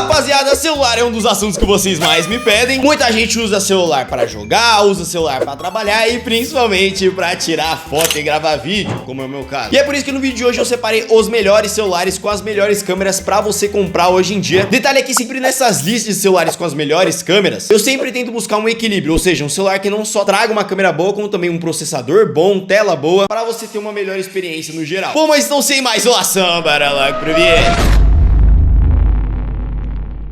Rapaziada, celular é um dos assuntos que vocês mais me pedem. Muita gente usa celular para jogar, usa celular para trabalhar e principalmente para tirar foto e gravar vídeo, como é o meu caso. E é por isso que no vídeo de hoje eu separei os melhores celulares com as melhores câmeras para você comprar hoje em dia. Detalhe é que sempre nessas listas de celulares com as melhores câmeras, eu sempre tento buscar um equilíbrio, ou seja, um celular que não só traga uma câmera boa, como também um processador bom, tela boa, para você ter uma melhor experiência no geral. Bom, mas não sem mais enrolação, bora logo pro vídeo.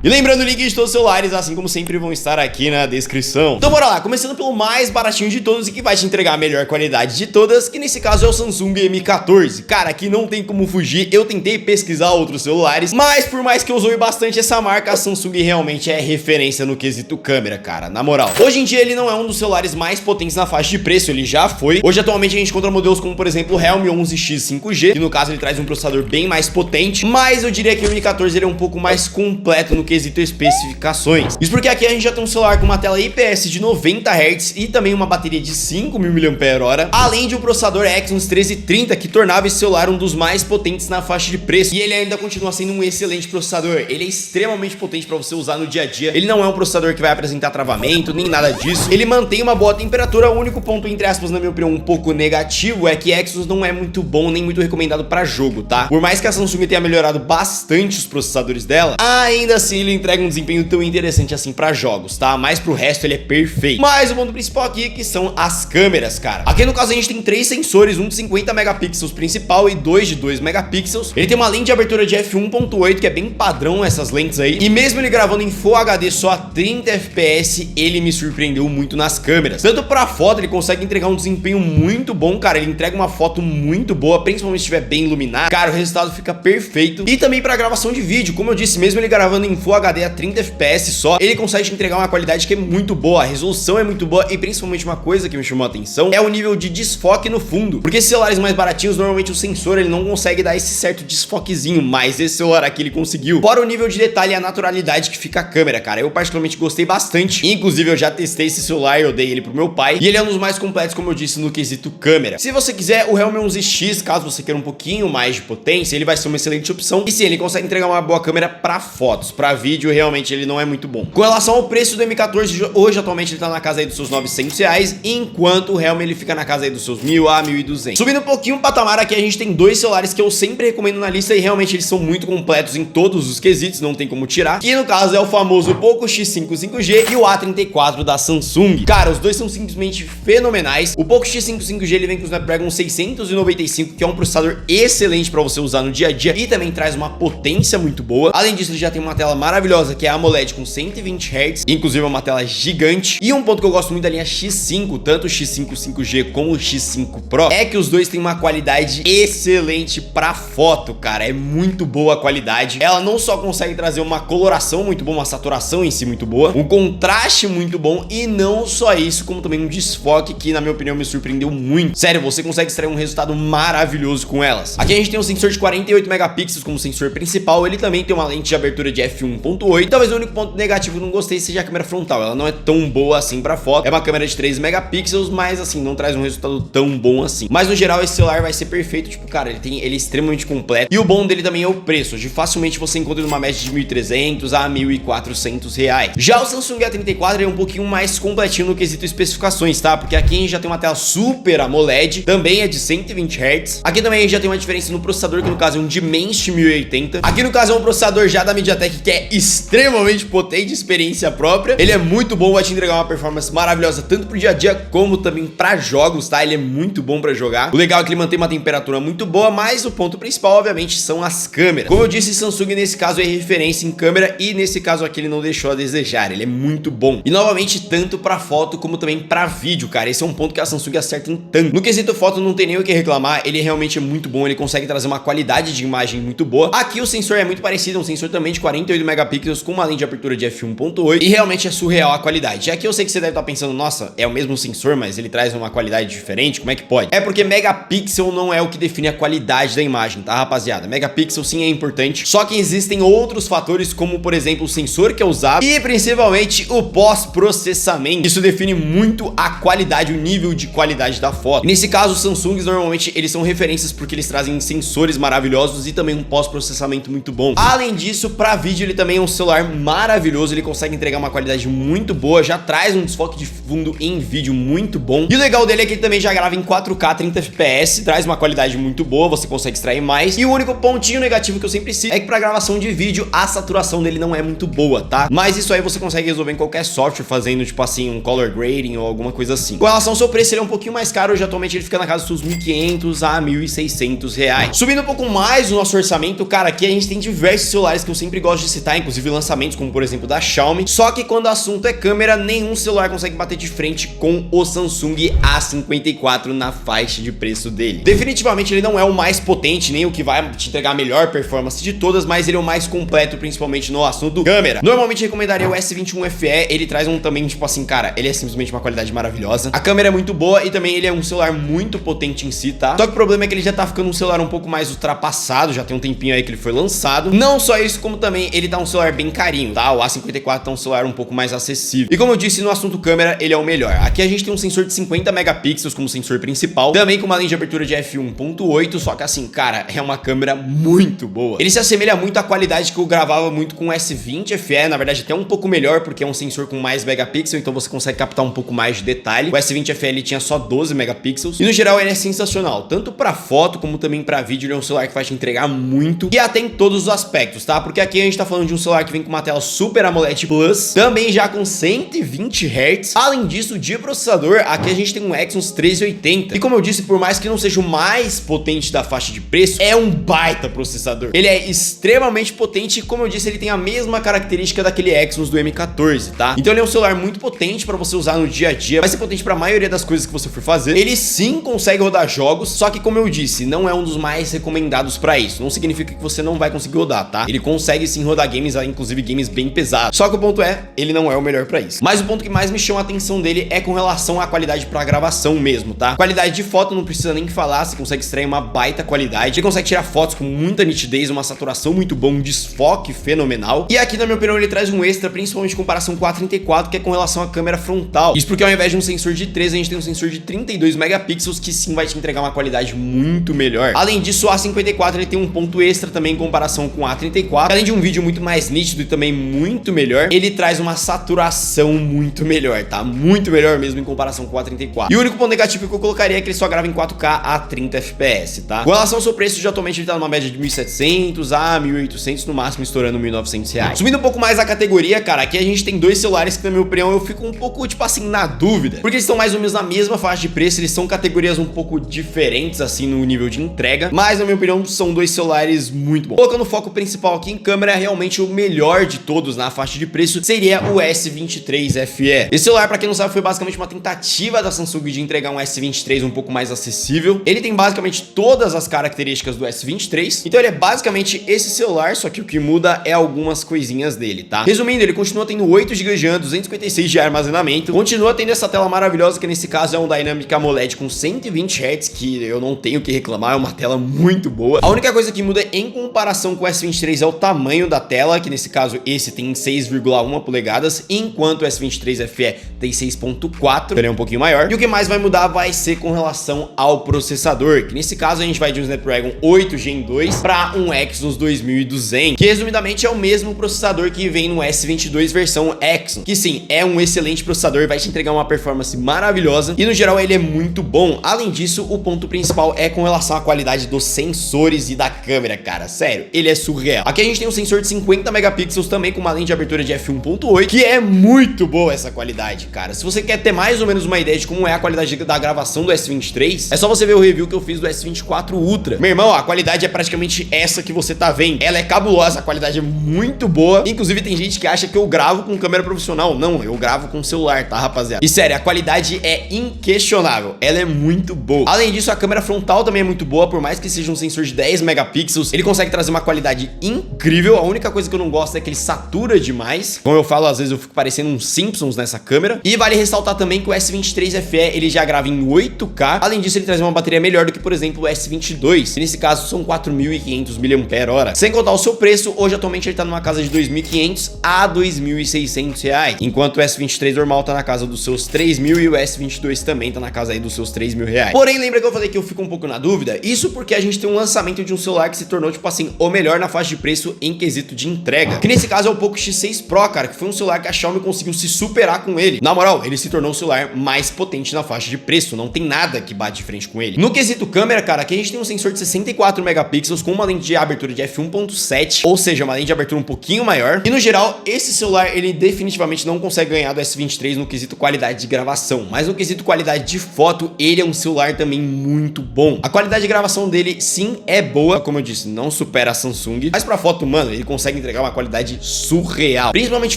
E lembrando, o link de todos os celulares, assim como sempre, vão estar aqui na descrição. Então bora lá, começando pelo mais baratinho de todos e que vai te entregar a melhor qualidade de todas, que nesse caso é o Samsung M14. Cara, aqui não tem como fugir, eu tentei pesquisar outros celulares, mas por mais que eu zoe bastante essa marca, a Samsung realmente é referência no quesito câmera, cara, na moral. Hoje em dia ele não é um dos celulares mais potentes na faixa de preço, ele já foi. Hoje atualmente a gente encontra modelos como, por exemplo, o Realme 11X 5G, que no caso ele traz um processador bem mais potente, mas eu diria que o M14 ele é um pouco mais completo no quesito especificações. Isso porque aqui a gente já tem um celular com uma tela IPS de 90 Hz e também uma bateria de 5.000 mAh, além de um processador Exynos 1330 que tornava esse celular um dos mais potentes na faixa de preço. E ele ainda continua sendo um excelente processador. Ele é extremamente potente para você usar no dia a dia. Ele não é um processador que vai apresentar travamento, nem nada disso. Ele mantém uma boa temperatura. O único ponto, entre aspas, na minha opinião, um pouco negativo é que Exynos não é muito bom, nem muito recomendado para jogo, tá? Por mais que a Samsung tenha melhorado bastante os processadores dela, ainda assim ele entrega um desempenho tão interessante assim pra jogos, tá? Mas pro resto ele é perfeito. Mas o ponto principal aqui que são as câmeras, cara. Aqui no caso a gente tem 3 sensores, um de 50 megapixels principal e 2 de 2 megapixels. Ele tem uma lente de abertura de f1.8, que é bem padrão essas lentes aí. E mesmo ele gravando em Full HD só a 30 fps, ele me surpreendeu muito nas câmeras. Tanto pra foto, ele consegue entregar um desempenho muito bom, cara. Ele entrega uma foto muito boa, principalmente se estiver bem iluminado. Cara, o resultado fica perfeito. E também pra gravação de vídeo, como eu disse, mesmo ele gravando em Full HD a 30 fps só, ele consegue te entregar uma qualidade que é muito boa, a resolução é muito boa e principalmente uma coisa que me chamou a atenção é o nível de desfoque no fundo, porque esses celulares mais baratinhos, normalmente o sensor ele não consegue dar esse certo desfoquezinho, mas esse celular aqui ele conseguiu. Fora o nível de detalhe e a naturalidade que fica a câmera, cara, eu particularmente gostei bastante, inclusive eu já testei esse celular, eu dei ele pro meu pai, e ele é um dos mais completos, como eu disse, no quesito câmera. Se você quiser o Realme 11X, caso você queira um pouquinho mais de potência, ele vai ser uma excelente opção, e sim, ele consegue entregar uma boa câmera pra fotos, pra vídeo realmente ele não é muito bom. Com relação ao preço do M14, hoje atualmente ele tá na casa aí dos seus R$900, enquanto o Realme ele fica na casa aí dos seus 1.000 a 1.200. Subindo um pouquinho o patamar aqui, a gente tem dois celulares que eu sempre recomendo na lista e realmente eles são muito completos em todos os quesitos, não tem como tirar, que no caso é o famoso Poco X5 5G e o A34 da Samsung. Cara, os dois são simplesmente fenomenais. O Poco X5 5G ele vem com o Snapdragon 695, que é um processador excelente para você usar no dia a dia e também traz uma potência muito boa. Além disso, ele já tem uma tela maravilhosa, que é a AMOLED com 120 Hz, inclusive é uma tela gigante. E um ponto que eu gosto muito da linha X5, tanto o X5 5G como o X5 Pro, é que os dois têm uma qualidade excelente pra foto, cara. É muito boa a qualidade. Ela não só consegue trazer uma coloração muito boa, uma saturação em si muito boa, um contraste muito bom e não só isso, como também um desfoque que, na minha opinião, me surpreendeu muito. Sério, você consegue extrair um resultado maravilhoso com elas. Aqui a gente tem um sensor de 48 megapixels como sensor principal. Ele também tem uma lente de abertura de f1.8. Talvez o único ponto negativo que eu não gostei seja a câmera frontal. Ela não é tão boa assim pra foto. É uma câmera de 3 megapixels, mas assim, não traz um resultado tão bom assim. Mas no geral esse celular vai ser perfeito. Tipo, cara, ele é extremamente completo. E o bom dele também é o preço. Hoje facilmente você encontra numa média de 1.300 a 1.400 reais. Já o Samsung A34 é um pouquinho mais completinho no quesito especificações, tá? Porque aqui a gente já tem uma tela Super AMOLED, também é de 120 Hz. Aqui também a gente já tem uma diferença no processador, que no caso é um Dimensity 1080. Aqui no caso é um processador já da MediaTek que é extremamente potente, experiência própria. Ele é muito bom, vai te entregar uma performance maravilhosa tanto pro dia a dia como também pra jogos, tá? Ele é muito bom pra jogar. O legal é que ele mantém uma temperatura muito boa, mas o ponto principal, obviamente, são as câmeras. Como eu disse, Samsung nesse caso é referência em câmera e nesse caso aqui ele não deixou a desejar. Ele é muito bom. E novamente, tanto pra foto como também pra vídeo, cara. Esse é um ponto que a Samsung acerta em tanto. No quesito foto não tem nem o que reclamar, ele realmente é muito bom, ele consegue trazer uma qualidade de imagem muito boa. Aqui o sensor é muito parecido, é um sensor também de 48 megapixels com uma lente de abertura de f1.8 e realmente é surreal a qualidade. Aqui eu sei que você deve estar pensando, nossa, é o mesmo sensor, mas ele traz uma qualidade diferente, como é que pode? É porque megapixel não é o que define a qualidade da imagem, tá, rapaziada? Megapixel sim é importante, só que existem outros fatores, como por exemplo o sensor que é usado e principalmente o pós-processamento. Isso define muito a qualidade, o nível de qualidade da foto. E nesse caso, os Samsungs normalmente eles são referências porque eles trazem sensores maravilhosos e também um pós-processamento muito bom. Além disso, para vídeo ele também é um celular maravilhoso, ele consegue entregar uma qualidade muito boa, já traz um desfoque de fundo em vídeo muito bom. E o legal dele é que ele também já grava em 4K 30 FPS, traz uma qualidade muito boa, você consegue extrair mais. E o único pontinho negativo que eu sempre cito é que pra gravação de vídeo a saturação dele não é muito boa, tá? Mas isso aí você consegue resolver em qualquer software, fazendo tipo assim um color grading ou alguma coisa assim. Com relação ao seu preço, ele é um pouquinho mais caro, hoje atualmente ele fica na casa dos 1.500 a 1.600 reais. Subindo um pouco mais o nosso orçamento, cara, aqui a gente tem diversos celulares que eu sempre gosto de citar, inclusive lançamentos como por exemplo da Xiaomi, só que quando o assunto é câmera, nenhum celular consegue bater de frente com o Samsung A54 na faixa de preço dele. Definitivamente ele não é o mais potente, nem o que vai te entregar a melhor performance de todas, mas ele é o mais completo, principalmente no assunto câmera. Normalmente eu recomendaria o S21 FE, ele traz um também, tipo assim, cara, ele é simplesmente uma qualidade maravilhosa. A câmera é muito boa e também ele é um celular muito potente em si, tá? Só que o problema é que ele já tá ficando um celular um pouco mais ultrapassado, já tem um tempinho aí que ele foi lançado. Não só isso, como também ele tá um celular bem carinho, tá? O A54 tá um celular um pouco mais acessível. E como eu disse, no assunto câmera, ele é o melhor. Aqui a gente tem um sensor de 50 megapixels como sensor principal, também com uma lente de abertura de f1.8, só que assim, cara, é uma câmera muito boa. Ele se assemelha muito à qualidade que eu gravava muito com o S20 FE, na verdade até um pouco melhor, porque é um sensor com mais megapixels, então você consegue captar um pouco mais de detalhe. O S20 FE ele tinha só 12 megapixels, e no geral ele é sensacional, tanto pra foto como também pra vídeo. Ele é um celular que vai te entregar muito, e até em todos os aspectos, tá? Porque aqui a gente tá falando de um celular que vem com uma tela Super AMOLED Plus, também já com 120 Hz. Além disso, de processador, aqui a gente tem um Exynos 1380, e como eu disse, por mais que não seja o mais potente da faixa de preço, é um baita processador. Ele é extremamente potente e, como eu disse, ele tem a mesma característica daquele Exynos do M14, tá? Então ele é um celular muito potente pra você usar no dia a dia, vai ser potente pra maioria das coisas que você for fazer. Ele sim consegue rodar jogos, só que como eu disse, não é um dos mais recomendados pra isso. Não significa que você não vai conseguir rodar, tá? Ele consegue sim rodar games, inclusive games bem pesados. Só que o ponto é, ele não é o melhor pra isso. Mas o ponto que mais me chama a atenção dele é com relação à qualidade pra gravação mesmo, tá? Qualidade de foto não precisa nem falar, você consegue extrair uma baita qualidade, você consegue tirar fotos com muita nitidez, uma saturação muito bom, um desfoque fenomenal. E aqui, na minha opinião, ele traz um extra, principalmente em comparação com o A34, que é com relação à câmera frontal. Isso porque ao invés de um sensor de 13, a gente tem um sensor de 32 megapixels, que sim vai te entregar uma qualidade muito melhor. Além disso, o A54 ele tem um ponto extra também em comparação com o A34. Além de um vídeo muito mais nítido e também muito melhor, ele traz uma saturação muito melhor, tá? Muito melhor mesmo em comparação com o A34. E o único ponto negativo que eu colocaria é que ele só grava em 4K a 30 FPS, tá? Com relação ao seu preço, já atualmente ele tá numa média de 1.700 a 1.800, no máximo estourando 1.900 reais. Subindo um pouco mais a categoria, cara, aqui a gente tem dois celulares que, na minha opinião, eu fico um pouco, tipo assim, na dúvida, porque eles estão mais ou menos na mesma faixa de preço, eles são categorias um pouco diferentes, assim, no nível de entrega, mas, na minha opinião, são dois celulares muito bons. Colocando o foco principal aqui em câmera, realmente o melhor de todos na faixa de preço seria o S23 FE. Esse celular, pra quem não sabe, foi basicamente uma tentativa da Samsung de entregar um S23 um pouco mais acessível. Ele tem basicamente todas as características do S23, então ele é basicamente esse celular, só que o que muda é algumas coisinhas dele, tá? Resumindo, ele continua tendo 8 GB de RAM, 256 de armazenamento, continua tendo essa tela maravilhosa, que nesse caso é um Dynamic AMOLED com 120 Hz, que eu não tenho o que reclamar, é uma tela muito boa. A única coisa que muda em comparação com o S23 é o tamanho da tela, que nesse caso esse tem 6,1 polegadas, enquanto o S23 FE tem 6,4, ele é um pouquinho maior. E o que mais vai mudar vai ser com relação ao processador, que nesse caso a gente vai de um Snapdragon 8 Gen 2 para um Exynos 2200, que resumidamente é o mesmo processador que vem no S22 versão Exynos, que sim, é um excelente processador, vai te entregar uma performance maravilhosa e no geral ele é muito bom. Além disso, o ponto principal é com relação à qualidade dos sensores e da câmera, cara, sério, ele é surreal. Aqui a gente tem um sensor de 50 megapixels também com uma lente de abertura de f1.8, que é muito boa essa qualidade, cara. Se você quer ter mais ou menos uma ideia de como é a qualidade da gravação do S23, é só você ver o review que eu fiz do S24 Ultra. Meu irmão, a qualidade é praticamente essa que você tá vendo. Ela é cabulosa, a qualidade é muito boa. Inclusive tem gente que acha que eu gravo com câmera profissional. Não, eu gravo com celular, tá, rapaziada? E sério, a qualidade é inquestionável. Ela é muito boa. Além disso, a câmera frontal também é muito boa, por mais que seja um sensor de 10 megapixels, ele consegue trazer uma qualidade incrível. A única coisa que eu não gosto é que ele satura demais. Como eu falo, às vezes eu fico parecendo um Simpsons nessa câmera. E vale ressaltar também que o S23 FE, ele já grava em 8K. Além disso, ele traz uma bateria melhor do que, por exemplo, o S22. E nesse caso, são 4.500 mAh. Sem contar o seu preço, hoje atualmente ele tá numa casa de 2.500 a 2.600 reais. Enquanto o S23 normal tá na casa dos seus 3.000 e o S22 também tá na casa aí dos seus 3.000 reais. Porém, lembra que eu falei que eu fico um pouco na dúvida? Isso porque a gente tem um lançamento de um celular que se tornou, tipo assim, o melhor na faixa de preço em quesito de de entrega, que nesse caso é o Poco X6 Pro, cara, que foi um celular que a Xiaomi conseguiu se superar com ele. Na moral, ele se tornou o celular mais potente na faixa de preço, não tem nada que bate de frente com ele. No quesito câmera, cara, aqui a gente tem um sensor de 64 megapixels com uma lente de abertura de f1.7, ou seja, uma lente de abertura um pouquinho maior. E no geral, esse celular, ele definitivamente não consegue ganhar do S23 no quesito qualidade de gravação, mas no quesito qualidade de foto, ele é um celular também muito bom. A qualidade de gravação dele, sim, é boa, como eu disse, não supera a Samsung, mas pra foto, mano, ele consegue entregar uma qualidade surreal, principalmente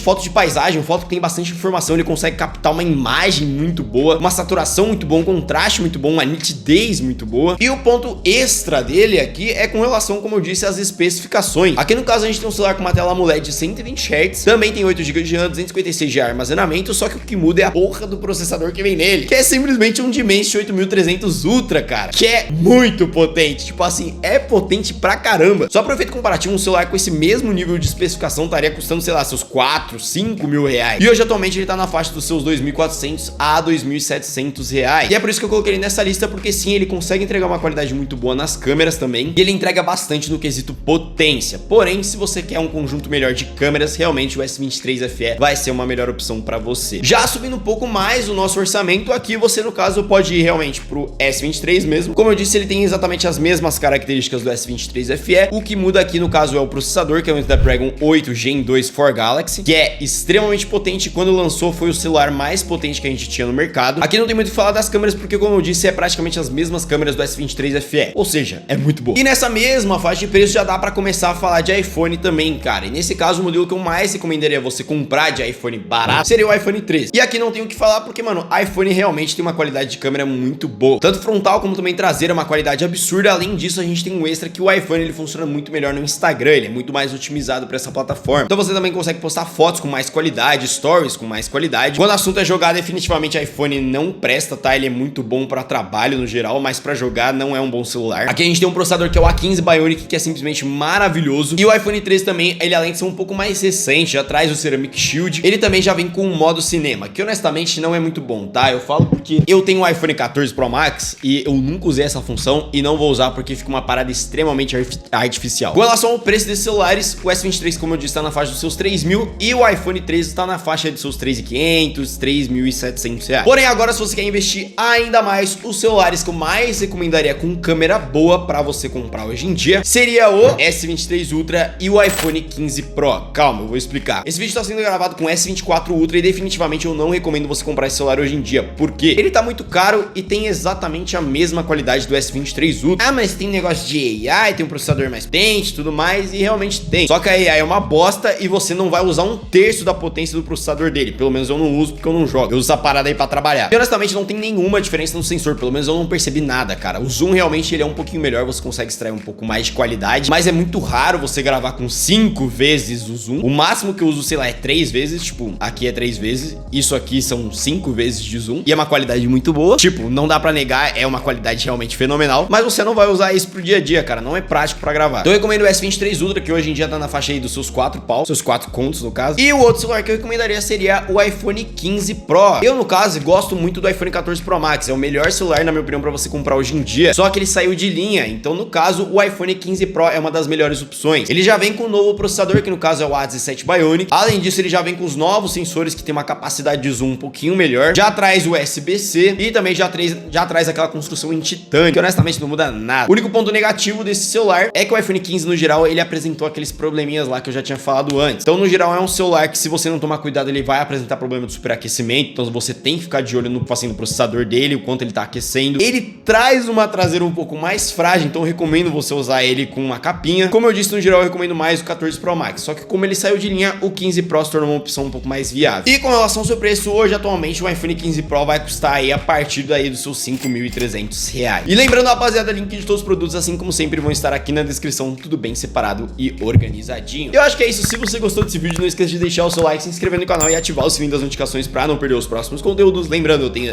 foto de paisagem, foto que tem bastante informação, ele consegue captar uma imagem muito boa, uma saturação muito boa, um contraste muito bom, uma nitidez muito boa. E o ponto extra dele aqui é com relação, como eu disse, às especificações. Aqui no caso a gente tem um celular com uma tela AMOLED de 120 Hz, também tem 8 GB de RAM, 256 de armazenamento, só que o que muda é a porra do processador que vem nele, que é simplesmente um Dimensity 8300 Ultra, cara, que é muito potente, tipo assim, é potente pra caramba. Só para efeito comparativo, um celular com esse mesmo nível de especificação estaria custando, sei lá, seus 4, 5 mil reais. E hoje atualmente ele tá na faixa dos seus 2.400 a 2.700 reais. E é por isso que eu coloquei ele nessa lista, porque sim, ele consegue entregar uma qualidade muito boa nas câmeras também, e ele entrega bastante no quesito potência. Porém, se você quer um conjunto melhor de câmeras, realmente o S23 FE vai ser uma melhor opção para você. Já subindo um pouco mais o nosso orçamento, aqui você no caso pode ir realmente pro S23 mesmo. Como eu disse, ele tem exatamente as mesmas características do S23 FE. O que muda aqui no caso é o processador, que é o Snapdragon 8 Gen 2 for Galaxy, que é extremamente potente. Quando lançou foi o celular mais potente que a gente tinha no mercado. Aqui não tem muito o que falar das câmeras, porque como eu disse, é praticamente as mesmas câmeras do S23 FE, ou seja, é muito bom. E nessa mesma faixa de preço já dá pra começar a falar de iPhone também, cara. E nesse caso, o modelo que eu mais recomendaria você comprar de iPhone barato seria o iPhone 13. E aqui não tenho o que falar porque, mano, iPhone realmente tem uma qualidade de câmera muito boa. Tanto frontal como também traseira, uma qualidade absurda. Além disso, a gente tem um extra que o iPhone, ele funciona muito melhor no Instagram, ele é muito mais otimizado pra essa plataforma. Então você também consegue postar fotos com mais qualidade, stories com mais qualidade. Quando o assunto é jogar, definitivamente iPhone não presta, tá? Ele é muito bom pra trabalho no geral, mas pra jogar não é um bom celular. Aqui a gente tem um processador que é o A15 Bionic, que é simplesmente maravilhoso. E o iPhone 13 também, ele além de ser um pouco mais recente, já traz o Ceramic Shield, ele também já vem com um modo cinema, que honestamente não é muito bom, tá? Eu falo porque eu tenho um iPhone 14 Pro Max e eu nunca usei essa função e não vou usar porque fica uma parada extremamente artificial. Com relação ao preço desses celulares, o S23, como eu disse, tá na faixa dos seus 3.000 e o iPhone 13 tá na faixa dos seus 3.500, 3.700 reais. Porém, agora se você quer investir ainda mais, os celulares que eu mais recomendaria com câmera boa pra você comprar hoje em dia seria o S23 Ultra e o iPhone 15 Pro. Calma, eu vou explicar. Esse vídeo tá sendo gravado com o S24 Ultra e definitivamente eu não recomendo você comprar esse celular hoje em dia, porque ele tá muito caro e tem exatamente a mesma qualidade do S23 Ultra. Ah, mas tem negócio de AI, tem um processador mais potente e tudo mais, e realmente tem. Só que a AI é uma bosta e você não vai usar um terço da potência do processador dele. Pelo menos eu não uso porque eu não jogo. Eu uso essa parada aí pra trabalhar. E honestamente não tem nenhuma diferença no sensor, pelo menos eu não percebi nada, cara. O zoom realmente ele é um pouquinho melhor, você consegue extrair um pouco mais de qualidade, mas é muito raro você gravar com 5 vezes o zoom. O máximo que eu uso, sei lá, é 3 vezes, tipo, aqui é 3 vezes, isso aqui são 5 vezes de zoom, e é uma qualidade muito boa, tipo, não dá pra negar, é uma qualidade realmente fenomenal, mas você não vai usar isso pro dia a dia, cara, não é prático pra gravar. Então eu recomendo o S23 Ultra, que hoje em dia tá na faixa aí dos seus 4 pau, seus 4 contos no caso, e o outro celular que eu recomendaria seria o iPhone 15 Pro. Eu, no caso, gosto muito do iPhone 14 Pro Max, é o melhor celular, na minha opinião, pra você comprar hoje em dia, só que ele saiu de linha, então no caso, o iPhone 15 Pro é uma das melhores opções. Ele já vem com o novo processador, que no caso é o A17 Bionic, além disso ele já vem com os novos sensores que tem uma capacidade de zoom um pouquinho melhor, já traz o USB-C e também já traz aquela construção em titânio, que honestamente não muda nada. O único ponto negativo desse celular é que o iPhone 15 no geral, ele apresentou aqueles probleminhas lá que eu já tinha falado antes. Então no geral é um celular que se você não tomar cuidado, ele vai apresentar problema de superaquecimento, então você tem que ficar de olho no processador dele, o quanto ele tá aquecendo. Ele traz uma traseira um pouco mais frágil, então eu recomendo você usar ele com uma capinha. Como eu disse, no geral eu recomendo mais o 14 Pro Max, só que como ele saiu de linha, o 15 Pro se tornou uma opção um pouco mais viável. E com relação ao seu preço, hoje atualmente o iPhone 15 Pro vai custar aí a partir daí dos seus 5.300 reais. E lembrando, rapaziada, link de todos os produtos, assim como sempre, vão estar aqui na descrição, tudo bem separado e organizadinho. Eu acho que é isso. Se você gostou desse vídeo, não esqueça de deixar o seu like, se inscrever no canal e ativar o sininho das notificações pra não perder os próximos conteúdos. Lembrando, eu tenho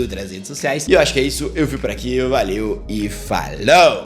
outras redes sociais. E eu acho que é isso. Eu fui por aqui, valeu e falou!